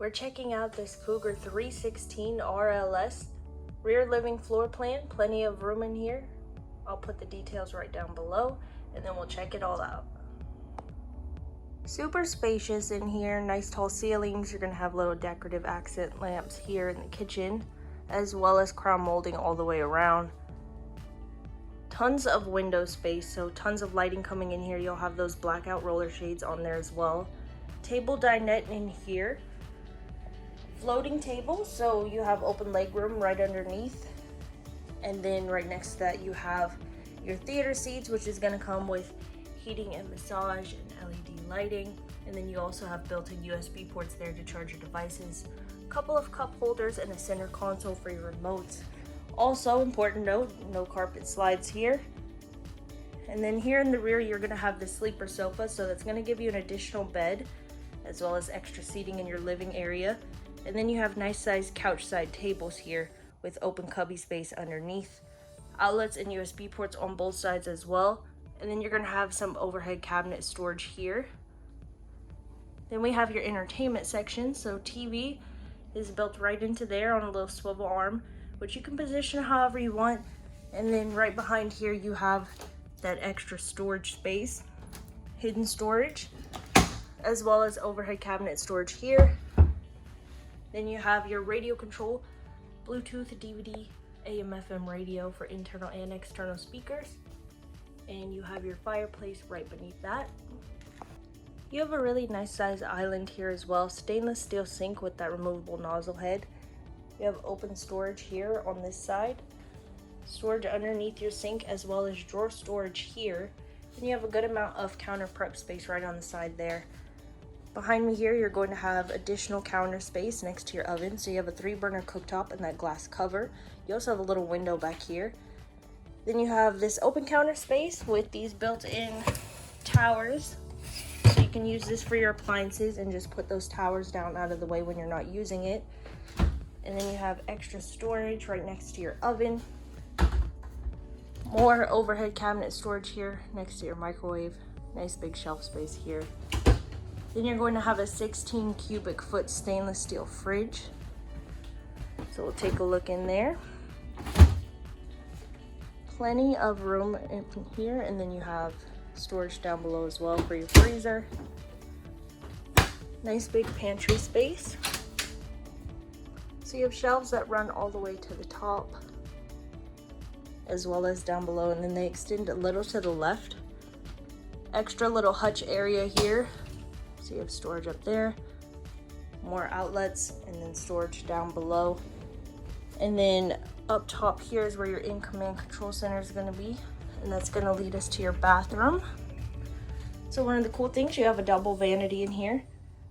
We're checking out this Cougar 316 RLS. Rear living floor plan, plenty of room in here. I'll put the details right down below and then we'll check it all out. Super spacious in here, nice tall ceilings. You're gonna have little decorative accent lamps here in the kitchen, as well as crown molding all the way around. Tons of window space, so tons of lighting coming in here. You'll have those blackout roller shades on there as well. Table dinette in here. Floating table, so you have open leg room right underneath. And then right next to that you have your theater seats, which is gonna come with heating and massage and LED lighting. And then you also have built-in USB ports there to charge your devices. A couple of cup holders and a center console for your remotes. Also, important note, no carpet slides here. And then here in the rear, you're gonna have the sleeper sofa, so that's gonna give you an additional bed, as well as extra seating in your living area. And then you have nice sized couch side tables here with open cubby space underneath. Outlets and USB ports on both sides as well. And then you're gonna have some overhead cabinet storage here. Then we have your entertainment section. So TV is built right into there on a little swivel arm, which you can position however you want. And then right behind here, you have that extra storage space, hidden storage, as well as overhead cabinet storage here. Then you have your radio control, Bluetooth, DVD, AM, FM radio for internal and external speakers. And you have your fireplace right beneath that. You have a really nice size island here as well. Stainless steel sink with that removable nozzle head. You have open storage here on this side. Storage underneath your sink, as well as drawer storage here. And you have a good amount of counter prep space right on the side there. Behind me here, you're going to have additional counter space next to your oven. So you have a 3-burner cooktop and that glass cover. You also have a little window back here. Then you have this open counter space with these built-in towers. So you can use this for your appliances and just put those towers down out of the way when you're not using it. And then you have extra storage right next to your oven. More overhead cabinet storage here next to your microwave. Nice big shelf space here. Then you're going to have a 16 cubic foot stainless steel fridge. So we'll take a look in there. Plenty of room in here, and then you have storage down below as well for your freezer. Nice big pantry space. So you have shelves that run all the way to the top, as well as down below, and then they extend a little to the left. Extra little hutch area here. So you have storage up there, more outlets, and then storage down below. And then up top here is where your in-command control center is going to be, and that's going to lead us to your bathroom. So one of the cool things, you have a double vanity in here,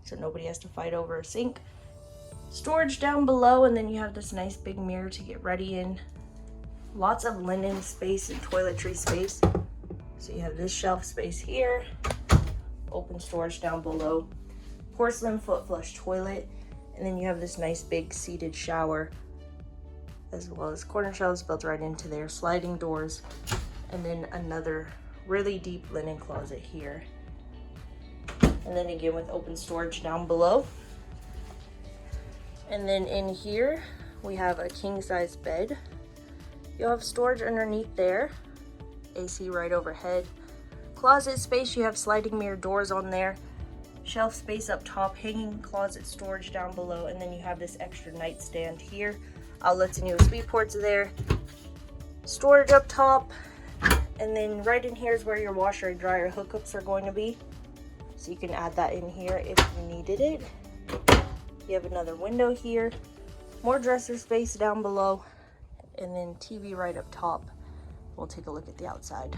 so nobody has to fight over a sink. Storage down below, and then you have this nice big mirror to get ready in. Lots of linen space and toiletry space. So you have this shelf space here. Open storage down below, porcelain foot flush toilet, and then you have this nice big seated shower, as well as corner shelves built right into there, sliding doors, and then another really deep linen closet here. And then again with open storage down below. And then in here we have a king size bed. You'll have storage underneath there, AC right overhead. Closet space, you have sliding mirror doors on there. Shelf space up top, hanging closet storage down below, and then you have this extra nightstand here. Outlets and USB ports there. Storage up top, and then right in here is where your washer and dryer hookups are going to be. So you can add that in here if you needed it. You have another window here. More dresser space down below, and then TV right up top. We'll take a look at the outside.